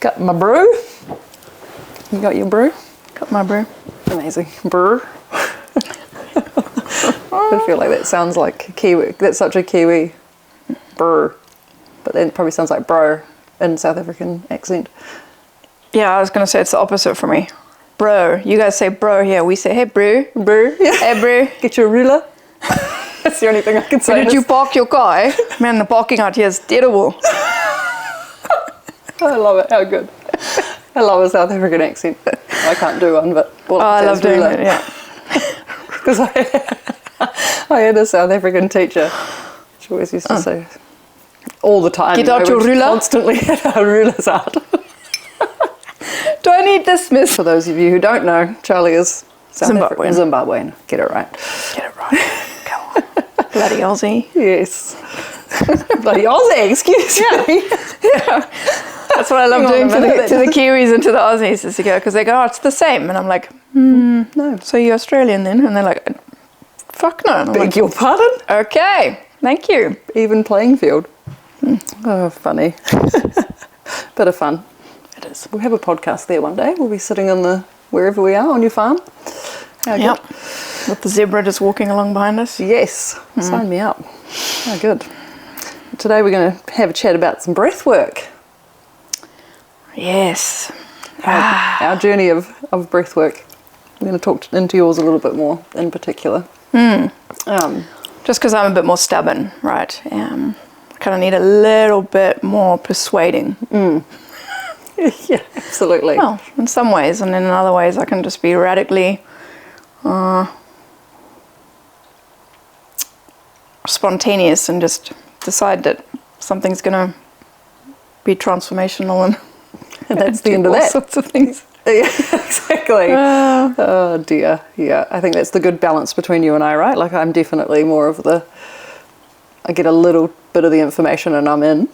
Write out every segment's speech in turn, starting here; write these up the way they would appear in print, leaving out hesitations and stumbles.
Got my brew. You got your brew? Got my brew. Amazing. Brew. I feel like that sounds like Kiwi. That's such a Kiwi brew. But then it probably sounds like bro in South African accent. Yeah, I was going to say it's the opposite for me. Bro. You guys say bro here. We say, hey, bro. Brew. Yeah. Hey, bro. Get your ruler. That's the only thing I can say. Where did you park your car, eh? Man, the parking out here is terrible. I love it. How good. I love a South African accent. I can't do one, but... I love doing it, yeah. Because I had a South African teacher. She always used to say, all the time. Get out your ruler. Constantly had our rulers out. Do I need this, miss? For those of you who don't know, Charlie is Zimbabwean. Get it right. Get it right. Come on. Bloody Aussie. Yes. Bloody Aussie, excuse me. Yeah. That's what I love doing to the Kiwis and to the Aussies is to go, because they go, oh, it's the same. And I'm like, no. So you're Australian then? And they're like, fuck no. Beg your pardon? Okay, thank you. Even playing field. Oh, funny. Bit of fun. It is. We'll have a podcast there one day. We'll be sitting on wherever we are on your farm. Yep. With the zebra just walking along behind us. Yes. Sign me up. Oh, good. Today we're going to have a chat about some breath work. Yes. Our journey of breath work. I'm going to talk into yours a little bit more in particular. Just because I'm a bit more stubborn, right? I kind of need a little bit more persuading. Yeah, absolutely. Well, in some ways, and in other ways I can just be radically spontaneous and just decide that something's going to be transformational and that's the end of that. All sorts of things. Yeah, exactly. Oh dear. Yeah, I think that's the good balance between you and I, right? Like I'm definitely more of I get a little bit of the information and I'm in.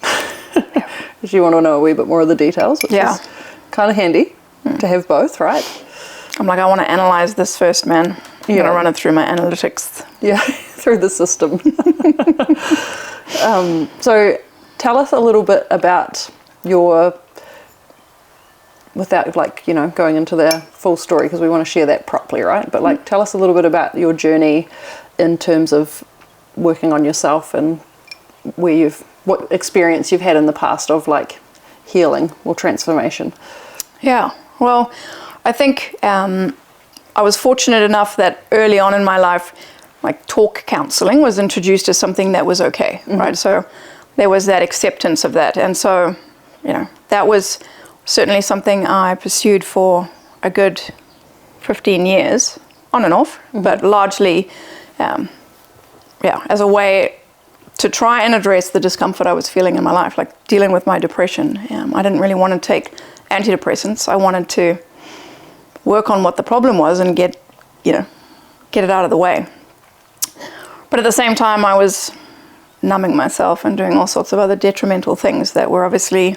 If you want to know a wee bit more of the details, which is kind of handy to have both, right? I'm like, I want to analyze this first, man. I'm going to run it through my analytics. Yeah, through the system. So tell us a little bit about without going into the full story, because we want to share that properly, right? But tell us a little bit about your journey in terms of working on yourself and what experience you've had in the past of healing or transformation. Yeah, well, I think I was fortunate enough that early on in my life, talk counseling was introduced as something that was okay, right? So there was that acceptance of that. And so, that was certainly something I pursued for a good 15 years, on and off, but largely, as a way to try and address the discomfort I was feeling in my life, dealing with my depression. I didn't really want to take antidepressants. I wanted to work on what the problem was and get it out of the way. But at the same time, I was numbing myself and doing all sorts of other detrimental things that were obviously,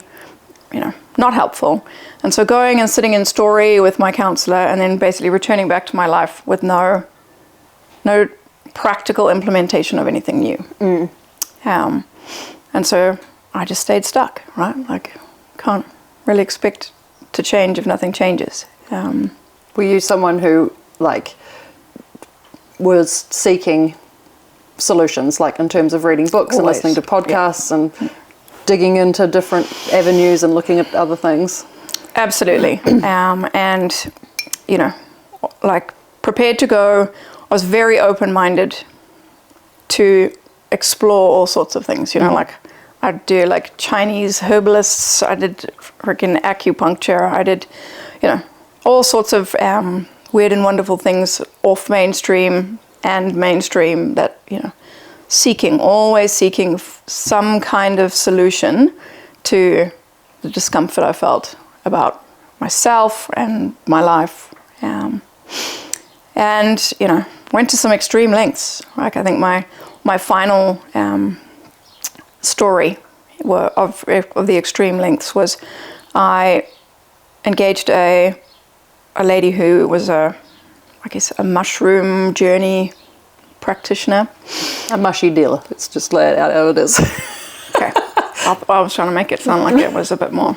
not helpful. And so going and sitting in Story with my counselor and then basically returning back to my life with no practical implementation of anything new. And so I just stayed stuck, right? Can't really expect to change if nothing changes. Were you someone who was seeking solutions, in terms of reading books and listening to podcasts and digging into different avenues and looking at other things? Absolutely. And, prepared to go. I was very open-minded to explore all sorts of things, I'd do Chinese herbalists, I did freaking acupuncture, I did, all sorts of weird and wonderful things off mainstream and mainstream that, always seeking some kind of solution to the discomfort I felt about myself and my life. And, went to some extreme lengths. I think my final story of the extreme lengths was I engaged a lady who was a mushroom journey practitioner. A mushy dealer. Let's just lay it out how it is. Okay. I was trying to make it sound like it was a bit more,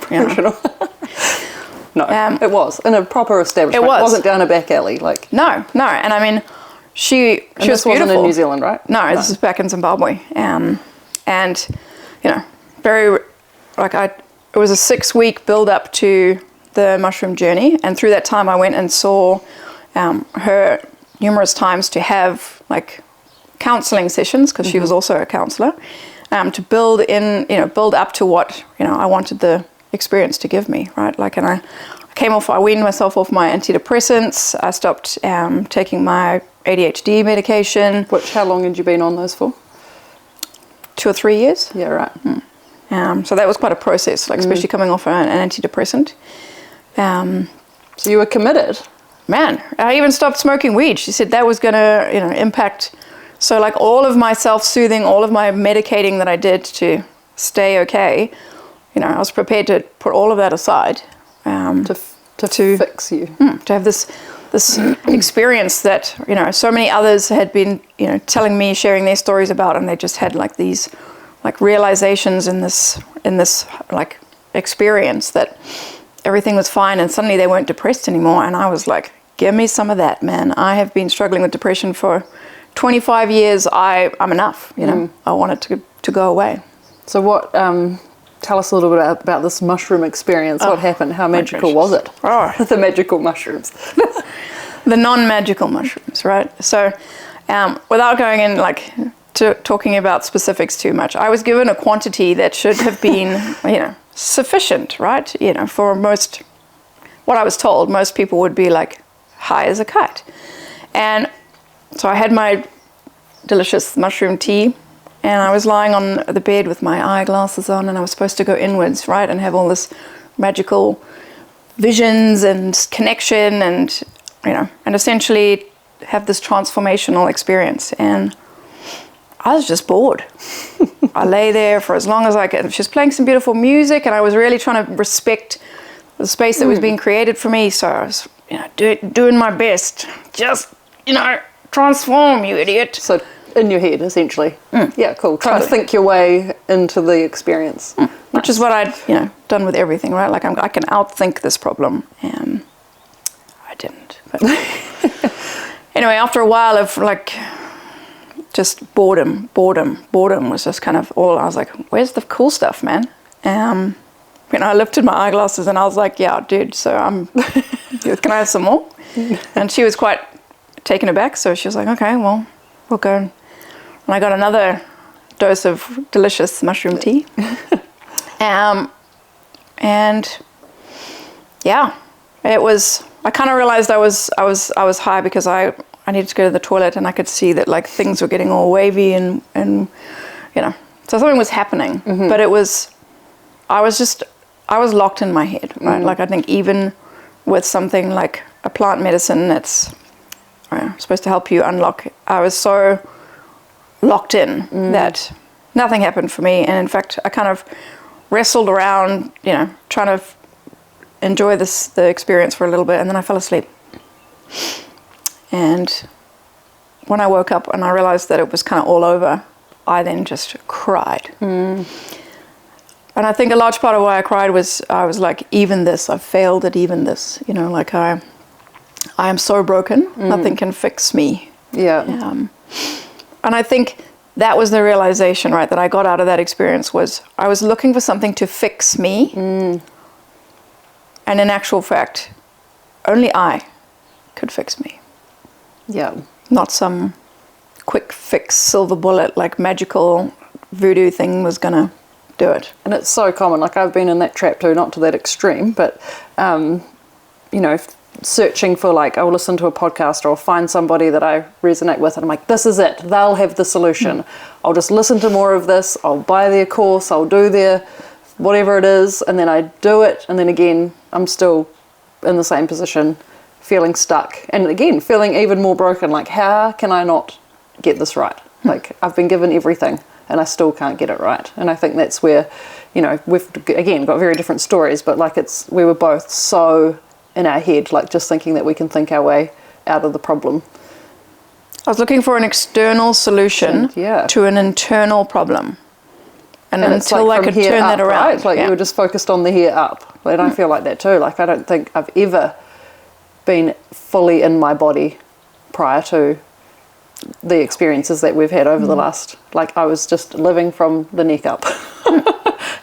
No, it was in a proper establishment. It was. It wasn't down a back alley. Like No, and I mean, she was this beautiful. wasn't in New Zealand, right? No, this is back in Zimbabwe. And, you know, very, like it was a 6-week build up to the mushroom journey. And through that time I went and saw her numerous times to have like counseling sessions, because she was also a counselor, to build up to what, you know, I wanted the experience to give me, right? Like, and I weaned myself off my antidepressants. I stopped taking my ADHD medication. How long had you been on those for? 2 or 3 years. Yeah, right. So that was quite a process, like especially coming off an antidepressant. So you were committed. Man, I even stopped smoking weed. She said that was going to, you know, impact. So like all of my self-soothing, all of my medicating that I did to stay okay, you know, I was prepared to put all of that aside to fix you. To have this experience that, you know, so many others had been, you know, telling me, sharing their stories about, and they just had like these like realizations in this like experience that everything was fine, and suddenly they weren't depressed anymore. And I was like, give me some of that, man. I have been struggling with depression for 25 years. I'm enough, you know. I want it to go away. So what, tell us a little bit about this mushroom experience. What happened? How magical was it? The magical mushrooms. The non-magical mushrooms, right? So without going in like talking about specifics too much, I was given a quantity that should have been, you know, sufficient, right? You know, for what I was told, most people would be like high as a kite. And so I had my delicious mushroom tea, and I was lying on the bed with my eyeglasses on, and I was supposed to go inwards, right, and have all this magical visions and connection, and, you know, and essentially have this transformational experience. And I was just bored. I lay there for as long as I could. She was playing some beautiful music, and I was really trying to respect the space that was being created for me. So I was, you know, doing my best. Just, you know, transform, you idiot. So in your head, essentially. Yeah, cool. Trying to think your way into the experience. Which is what I'd, you know, done with everything, right? Like I can outthink this problem, and I didn't. But anyway, after a while of like just boredom was just kind of all. I was like, where's the cool stuff, man? You know, I lifted my eyeglasses and I was like, yeah, dude, so can I have some more? And she was quite taken aback, so she was like, okay, well, we'll go. And I got another dose of delicious mushroom tea. And yeah, it was, I kind of realized I was high because I needed to go to the toilet, and I could see that like things were getting all wavy and you know, so something was happening. But I was locked in my head, right? Like I think even with something like a plant medicine that's supposed to help you unlock, I was so locked in that nothing happened for me. And in fact, I kind of wrestled around, you know, trying to enjoy the experience for a little bit, and then I fell asleep. And when I woke up and I realized that it was kind of all over, I then just cried. And I think a large part of why I cried was I was like, even this, I've failed at even this. You know, like I am so broken, nothing can fix me. Yeah. And I think that was the realization, right, that I got out of that experience, was I was looking for something to fix me. And in actual fact, only I could fix me. Yeah. Not some quick fix, silver bullet, like magical voodoo thing was going to do it. And it's so common. Like I've been in that trap too, not to that extreme, but, you know, searching for like, I'll listen to a podcast or I'll find somebody that I resonate with, and I'm like, this is it. They'll have the solution. I'll just listen to more of this. I'll buy their course. I'll do their whatever it is. And then I do it. And then again, I'm still in the same position, feeling stuck, and again feeling even more broken. Like, how can I not get this right? Like I've been given everything and I still can't get it right. And I think that's where, you know, we've again got very different stories, but like we were both so in our head, like just thinking that we can think our way out of the problem. I was looking for an external solution to an internal problem, and until I could turn that around, right? Like you were just focused on the here up. And I feel like that too. Like, I don't think I've ever been fully in my body prior to the experiences that we've had over the last, like, I was just living from the neck up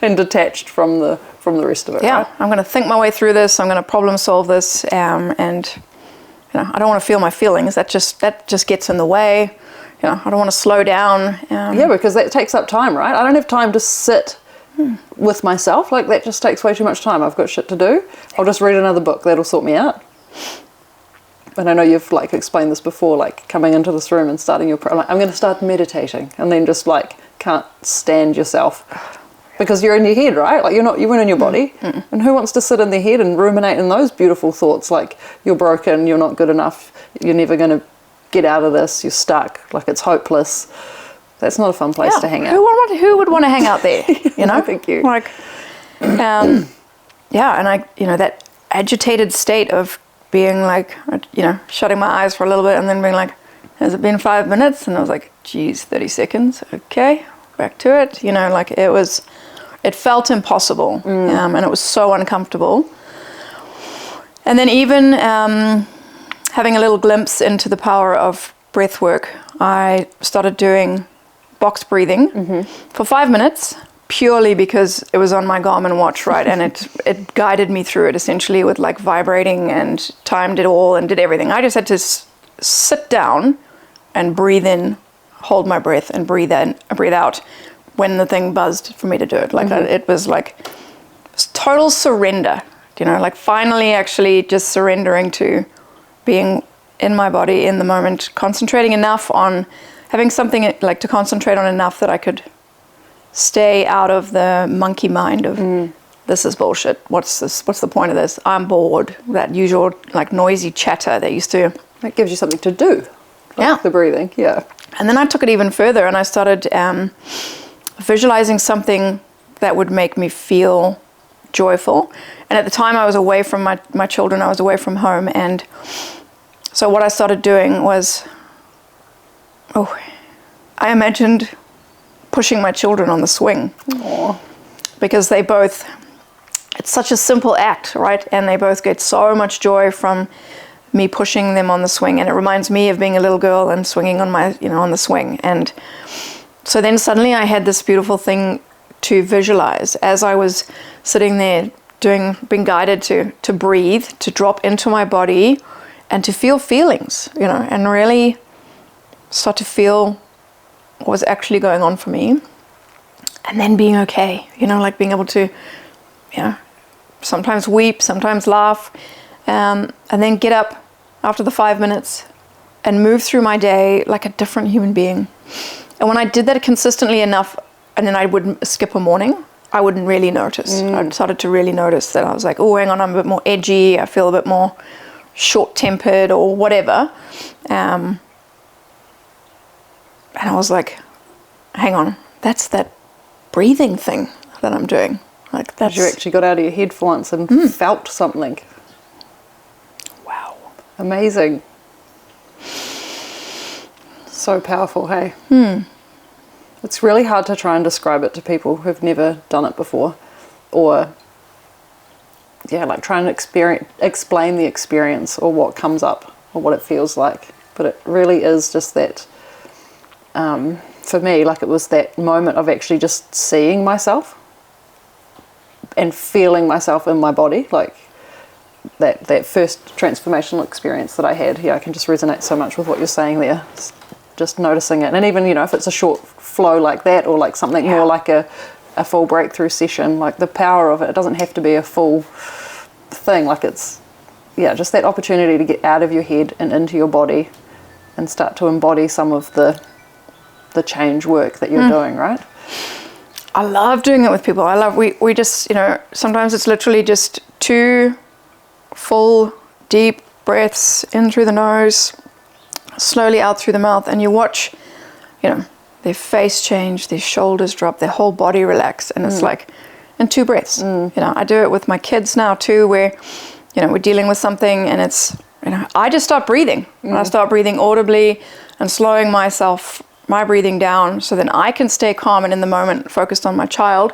and detached from the rest of it. Yeah, right? I'm going to think my way through this. I'm going to problem solve this, and I don't want to feel my feelings. That just gets in the way. I don't want to slow down. Yeah, because that takes up time, right? I don't have time to sit with myself. Like, that just takes way too much time. I've got shit to do. I'll just read another book. That'll sort me out. And I know you've, like, explained this before, like, coming into this room and starting your... like, I'm going to start meditating, and then just, like, can't stand yourself. Because you're in your head, right? Like, you weren't in your body. And who wants to sit in their head and ruminate in those beautiful thoughts, like, you're broken, you're not good enough, you're never going to get out of this, you're stuck, like, it's hopeless. That's not a fun place to hang out. Who would want to hang out there? Thank you. Like, and I, that agitated state of being like, shutting my eyes for a little bit and then being like, has it been 5 minutes? And I was like, geez, 30 seconds. Okay, back to it. Like, it felt impossible, and it was so uncomfortable. And then even having a little glimpse into the power of breath work, I started doing box breathing for 5 minutes, purely because it was on my Garmin watch, right? And it guided me through it essentially with, like, vibrating and timed it all and did everything. I just had to sit down and breathe in, hold my breath, and breathe in, breathe out when the thing buzzed for me to do it. Like, it was like total surrender, like finally actually just surrendering to being in my body in the moment, concentrating enough on having something like to concentrate on enough that I could stay out of the monkey mind of this is bullshit. What's the point of this? I'm bored. That usual, like, noisy chatter that used to... It gives you something to do. Like the breathing, yeah. And then I took it even further and I started visualizing something that would make me feel joyful. And at the time I was away from my children, I was away from home. And so what I started doing was, I imagined pushing my children on the swing. Aww. Because they both, it's such a simple act, right? And they both get so much joy from me pushing them on the swing. And it reminds me of being a little girl and swinging on on the swing. And so then suddenly I had this beautiful thing to visualize as I was sitting there being guided to breathe, to drop into my body and to feel feelings, and really start to feel what was actually going on for me. And then being okay, like being able to, sometimes weep, sometimes laugh, and then get up after the 5 minutes and move through my day like a different human being. And when I did that consistently enough, and then I would skip a morning, I wouldn't really notice. I started to really notice that I was like, oh, hang on, I'm a bit more edgy, I feel a bit more short-tempered or whatever. And I was like, hang on, that's that breathing thing that I'm doing. Like, that's... You actually got out of your head for once and felt something. Wow. Amazing. So powerful, hey? It's really hard to try and describe it to people who've never done it before. Or, like try and explain the experience or what comes up or what it feels like. But it really is just that... for me, like, it was that moment of actually just seeing myself and feeling myself in my body, like that first transformational experience that I had. I can just resonate so much with what you're saying there. Just noticing it. And even, if it's a short flow like that or like something more like a full breakthrough session, like the power of it doesn't have to be a full thing. Like, it's, just that opportunity to get out of your head and into your body and start to embody some of the change work that you're doing, right? I love doing it with people. We just, sometimes it's literally just 2 full, deep breaths in through the nose, slowly out through the mouth, and you watch, their face change, their shoulders drop, their whole body relax, and it's like, in 2 breaths. I do it with my kids now too, where, we're dealing with something and it's, I just start breathing. And I start breathing audibly and slowing my breathing down so then I can stay calm and in the moment focused on my child.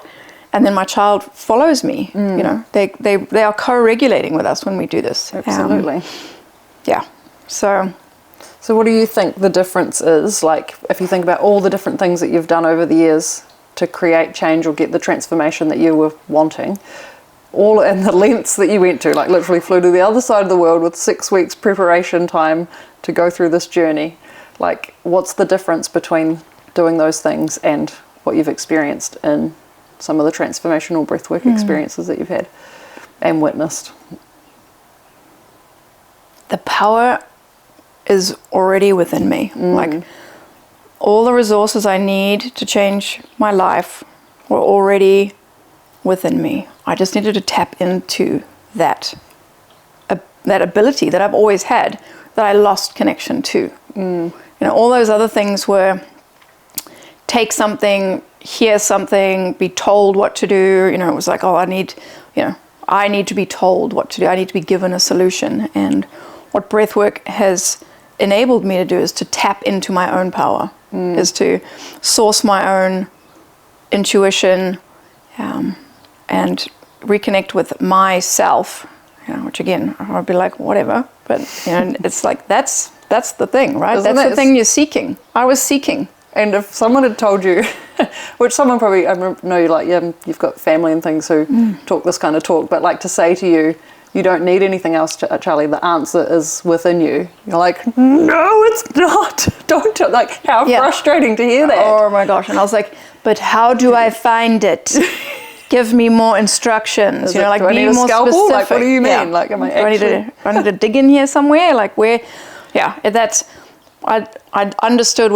and then my child follows me. You know, they are co-regulating with us when we do this. Absolutely. Yeah. So what do you think the difference is? Like, if you think about all the different things that you've done over the years to create change or get the transformation that you were wanting, all and the lengths that you went to, like literally flew to the other side of the world with 6 weeks preparation time to go through this journey. Like, what's the difference between doing those things and what you've experienced in some of the transformational breathwork experiences that you've had and witnessed? The power is already within me. Like, all the resources I need to change my life were already within me. I just needed to tap into that ability that I've always had, that I lost connection to. You know, all those other things were take something, hear something, be told what to do. You know, it was like, I need to be told what to do. I need to be given a solution. And what breathwork has enabled me to do is to tap into my own power, is to source my own intuition, and reconnect with myself. You know, which again, I'd be like, whatever. But you know, it's like that's the thing, right? That's the thing you're seeking. I was seeking. And if someone had told you, which someone probably, I know you like, yeah, you've got family and things who talk this kind of talk, but like to say to you, you don't need anything else, Charlie, the answer is within you. You're like, no, it's not. Don't, like, how frustrating to hear that. Oh my gosh. And I was like, but how do I find it? Give me more instructions. You know, like, be more specific. Like, what do you mean? Like, am I actually... do I need to dig in here somewhere? Like, where? Yeah, that's, I understood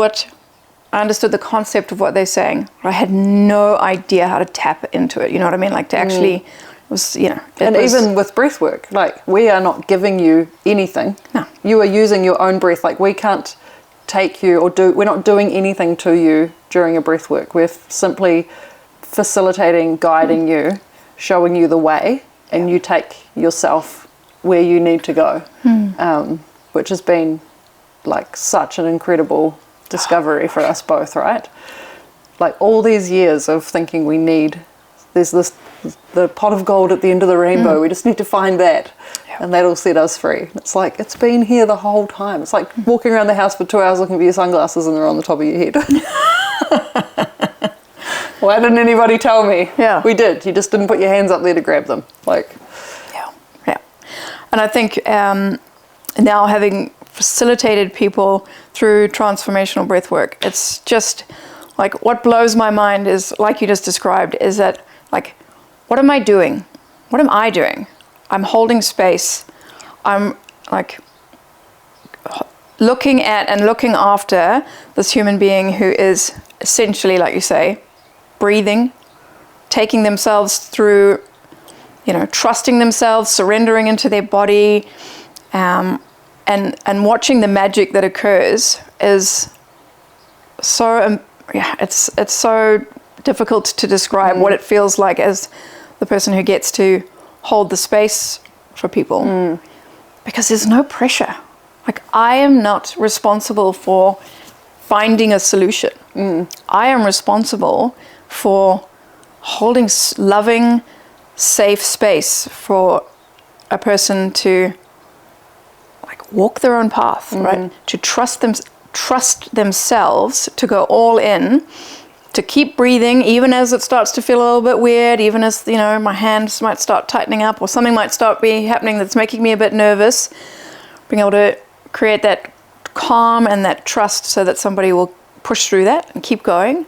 the concept of what they're saying. I had no idea how to tap into it. You know what I mean? Like, to actually, was, you know. And even with breath work, like, we are not giving you anything. No. You are using your own breath. Like, we can't take you we're not doing anything to you during a breath work. We're simply facilitating, guiding you, showing you the way, and you take yourself where you need to go, which has been like such an incredible discovery for us both, right? Like, all these years of thinking there's the pot of gold at the end of the rainbow, we just need to find that, and that'll set us free. It's like, it's been here the whole time. It's like walking around the house for 2 hours looking for your sunglasses and they're on the top of your head. Why didn't anybody tell me? Yeah. We did. You just didn't put your hands up there to grab them. Like, yeah. And I think now, having facilitated people through transformational breathwork, it's just like, what blows my mind is, like you just described, is that, like, what am I doing? What am I doing? I'm holding space. I'm like looking at and looking after this human being who is essentially, like you say, breathing, taking themselves through, you know, trusting themselves, surrendering into their body, and watching the magic that occurs is so, it's so difficult to describe what it feels like as the person who gets to hold the space for people, because there's no pressure. Like, I am not responsible for finding a solution. I am responsible for holding loving, safe space for a person to, like, walk their own path, right? To trust themselves, to go all in, to keep breathing, even as it starts to feel a little bit weird, even as, you know, my hands might start tightening up or something might start happening that's making me a bit nervous. Being able to create that calm and that trust so that somebody will push through that and keep going,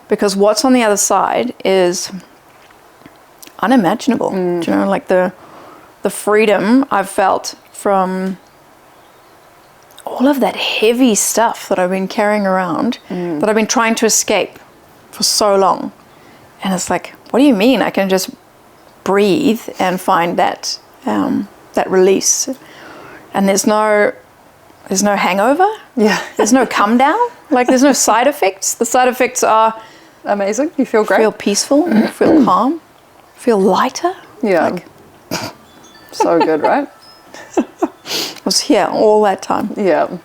because what's on the other side is unimaginable. Do you know, like the freedom I've felt from all of that heavy stuff that I've been carrying around, that I've been trying to escape for so long. And it's like, what do you mean I can just breathe and find that that release? And there's no hangover. Yeah. There's no come down. Like, there's no side effects. The side effects are amazing. You feel great. Feel peaceful. Feel calm. Feel lighter. Yeah. Like, so good, right? I was here all that time. Yeah.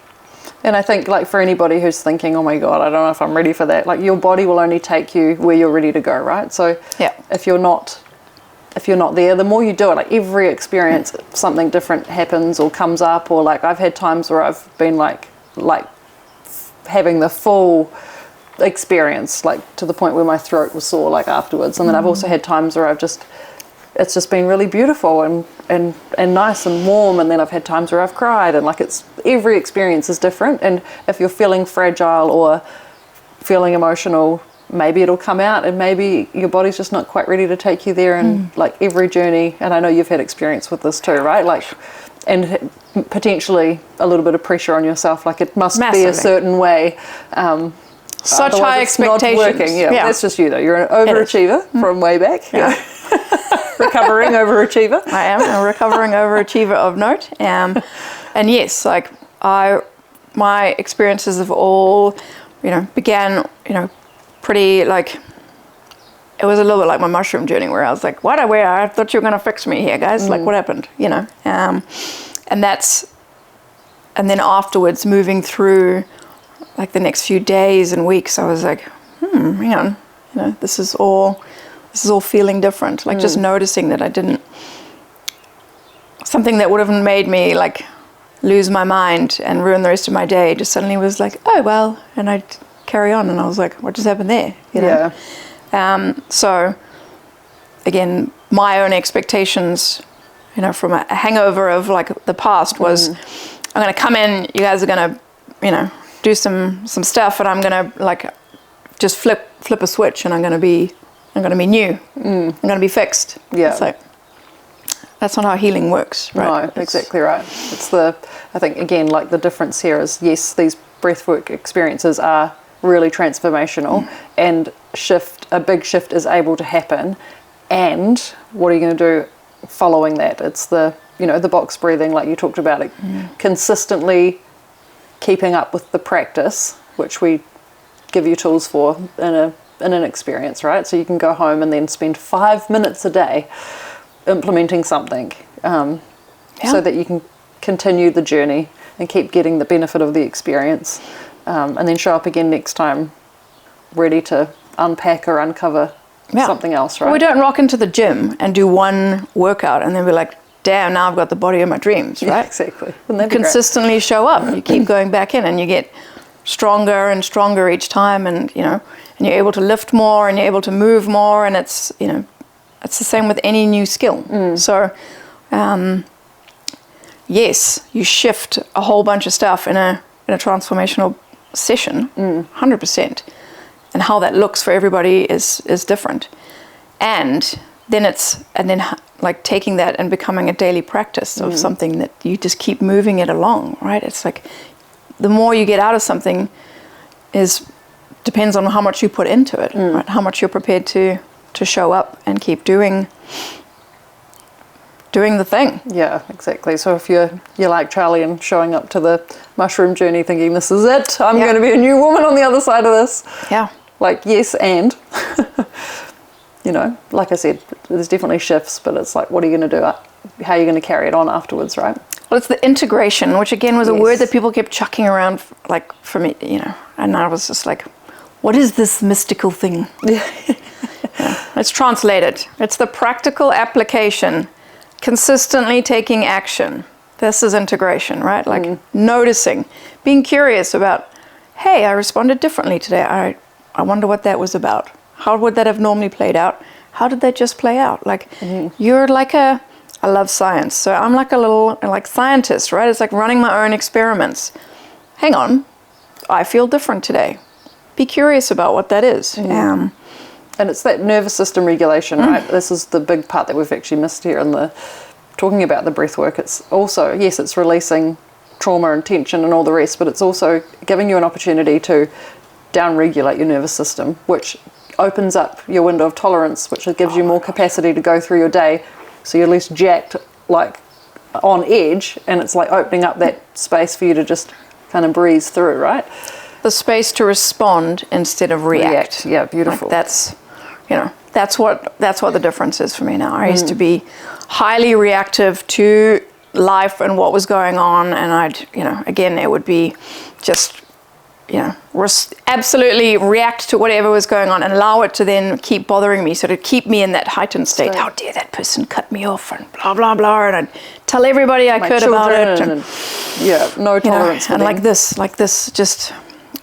And I think, like, for anybody who's thinking, oh my God, I don't know if I'm ready for that, like, your body will only take you where you're ready to go, right? So if you're not there, the more you do it, like, every experience, something different happens or comes up, or, like, I've had times where I've been like having the full experience, like, to the point where my throat was sore, like, afterwards. And then I've also had times where it's just been really beautiful and nice and warm, and then I've had times where I've cried, and, like, it's every experience is different. And if you're feeling fragile or feeling emotional, maybe it'll come out, and maybe your body's just not quite ready to take you there. And like, every journey, and I know you've had experience with this too, right? Like, and potentially a little bit of pressure on yourself, like, it must be a certain way. Such high expectations. Not working. Yeah, that's just you though. You're an overachiever from way back. Yeah. Recovering overachiever. I am a recovering overachiever of note. And yes, like, my experiences have all, began, pretty, like, it was a little bit like my mushroom journey, where I was like, I thought you were going to fix me here, guys. Like, what happened? And then afterwards, moving through, like, the next few days and weeks, I was like, hang on, this is all feeling different. Like, just noticing that I didn't, something that would have made me, like, lose my mind and ruin the rest of my day, just suddenly was like, oh, well, and I'd carry on. And I was like, what just happened there? So again, my own expectations, from a hangover of, like, the past was, I'm going to come in, you guys are going to, do some stuff, and I'm going to, like, just flip a switch, and I'm going to be new. I'm going to be fixed. Yeah. It's like, that's not how healing works, right? No, exactly right. I think, again, like, the difference here is, yes, these breathwork experiences are really transformational, and a big shift is able to happen. And what are you going to do following that? It's the box breathing, like you talked about, it consistently keeping up with the practice, which we give you tools for in an experience, right? So you can go home and then spend 5 minutes a day implementing something, so that you can continue the journey and keep getting the benefit of the experience, and then show up again next time ready to unpack or uncover something else, right? Well, we don't rock into the gym and do one workout and then be like, damn, now I've got the body of my dreams, right? Yeah, exactly. You consistently show up. You keep going back in, and you get stronger and stronger each time, and and you're able to lift more, and you're able to move more, and it's it's the same with any new skill. So yes, you shift a whole bunch of stuff in a transformational session, 100%, and how that looks for everybody is different. And then like, taking that and becoming a daily practice of something that you just keep moving it along, right? It's like, the more you get out of something depends on how much you put into it, right? How much you're prepared to show up and keep doing the thing. Yeah, exactly. So if you're like Charlie and showing up to the mushroom journey thinking, this is it, I'm going to be a new woman on the other side of this. Yeah. Like, yes, and like I said, there's definitely shifts, but it's like, what are you going to do? How are you going to carry it on afterwards, right? Well, it's the integration, which again was a word that people kept chucking around, like, for me, and I was just like, what is this mystical thing? It's translated. It's the practical application, consistently taking action. This is integration, right? Like, noticing, being curious about, hey, I responded differently today. I wonder what that was about. How would that have normally played out? How did that just play out? Like, you're like I love science, so I'm like a little, like, scientist, right? It's like running my own experiments. Hang on, I feel different today. Be curious about what that is. And it's that nervous system regulation, right? This is the big part that we've actually missed here in talking about the breath work. It's also, yes, it's releasing trauma and tension and all the rest, but it's also giving you an opportunity to down-regulate your nervous system, which opens up your window of tolerance, which gives you more capacity to go through your day, so you're less jacked, like, on edge, and it's like opening up that space for you to just kind of breeze through, right? The space to respond instead of react. Yeah, beautiful. Like, that's what the difference is for me now. I used to be highly reactive to life and what was going on, and I'd, again, it would be just, absolutely react to whatever was going on and allow it to then keep bothering me, so to keep me in that heightened state. How dare that person cut me off, and blah, blah, blah, and I'd tell everybody I could about it. And, no tolerance for and them. like this, just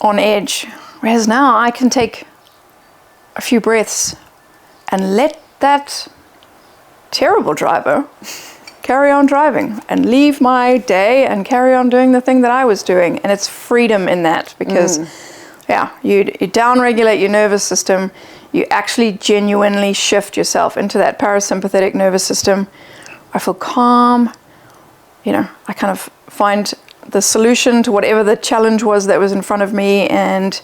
on edge. Whereas now I can take a few breaths and let that terrible driver carry on driving and leave my day and carry on doing the thing that I was doing. And it's freedom in that, because you down-regulate your nervous system. You actually genuinely shift yourself into that parasympathetic nervous system. I feel calm. I kind of find the solution to whatever the challenge was that was in front of me, and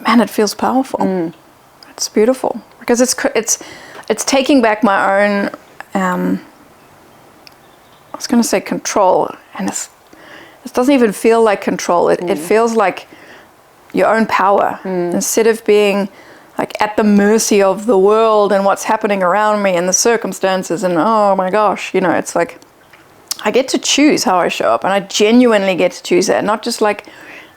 man, it feels powerful. It's beautiful, because it's taking back my own, I was going to say control, and it doesn't even feel like control. It feels like your own power, instead of being like at the mercy of the world and what's happening around me and the circumstances, and oh my gosh, it's like I get to choose how I show up, and I genuinely get to choose that. Not just like,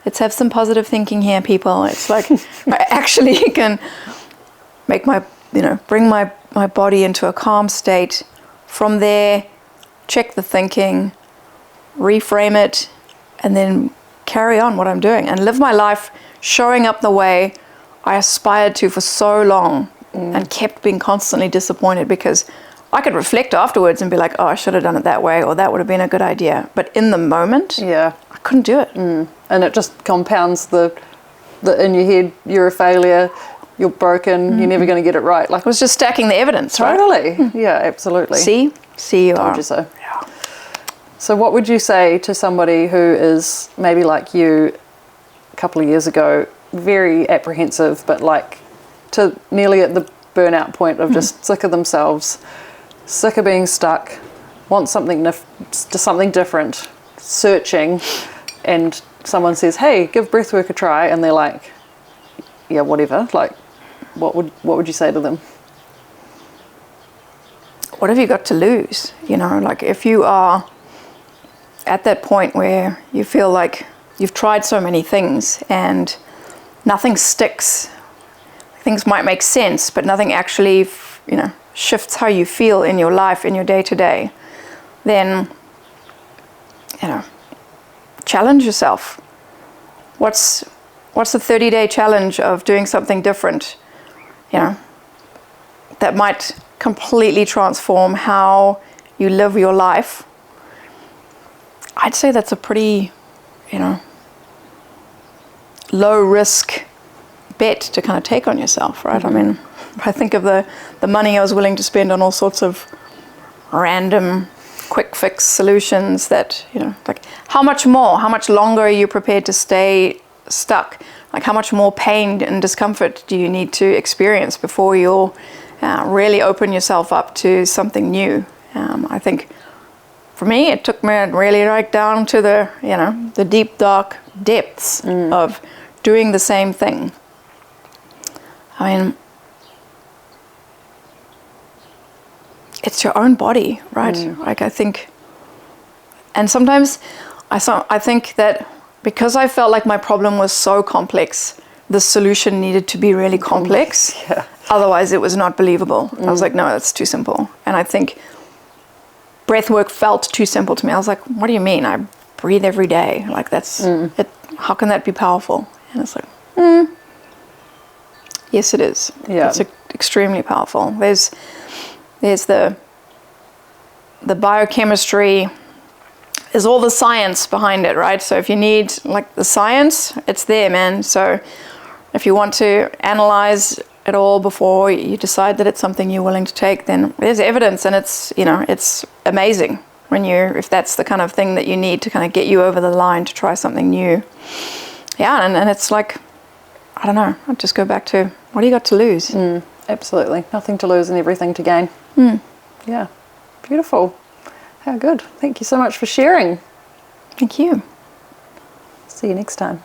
let's have some positive thinking here, people. It's like I actually can make bring my body into a calm state. From there, check the thinking, reframe it, and then carry on what I'm doing and live my life showing up the way I aspired to for so long, and kept being constantly disappointed, because I could reflect afterwards and be like, oh, I should have done it that way, or that would have been a good idea. But in the moment, I couldn't do it. And it just compounds the in your head, you're a failure, you're broken, you're never going to get it right. Like, it was just stacking the evidence, right? Totally. Yeah, absolutely. See, you are. Told you so. Yeah. So what would you say to somebody who is maybe like you a couple of years ago, very apprehensive, but like to nearly at the burnout point of just sick of themselves, sick of being stuck, want something different, searching, and someone says, hey, give breathwork a try, and they're like, yeah, whatever. Like, what would you say to them? What have you got to lose? Like, if you are at that point where you feel like you've tried so many things and nothing sticks, things might make sense, but nothing actually, shifts how you feel in your life, in your day-to-day, then, challenge yourself. What's the 30-day challenge of doing something different, that might completely transform how you live your life? I'd say that's a pretty, low risk bet to kind of take on yourself, right? I mean, I think of the money I was willing to spend on all sorts of random quick fix solutions that, like how much longer are you prepared to stay stuck? Like, how much more pain and discomfort do you need to experience before you'll really open yourself up to something new? I think for me, it took me really right down to the deep, dark depths of doing the same thing. I mean, it's your own body, right? Like, I think, and sometimes I think that because I felt like my problem was so complex, the solution needed to be really complex. Yeah. Otherwise, it was not believable. I was like, no, that's too simple. And I think breathwork felt too simple to me. I was like, what do you mean? I breathe every day. Like, that's it. How can that be powerful? And it's like, yes, it is. Yeah. It's extremely powerful. There's the biochemistry. There's all the science behind it, right? So if you need like the science, it's there, man. So if you want to analyze it all before you decide that it's something you're willing to take, then there's evidence, and it's amazing if that's the kind of thing that you need to kind of get you over the line to try something new. Yeah, and it's like, I don't know, I'd just go back to, what do you got to lose? Absolutely. Nothing to lose and everything to gain. Yeah. Beautiful. How good. Thank you so much for sharing. Thank you. See you next time.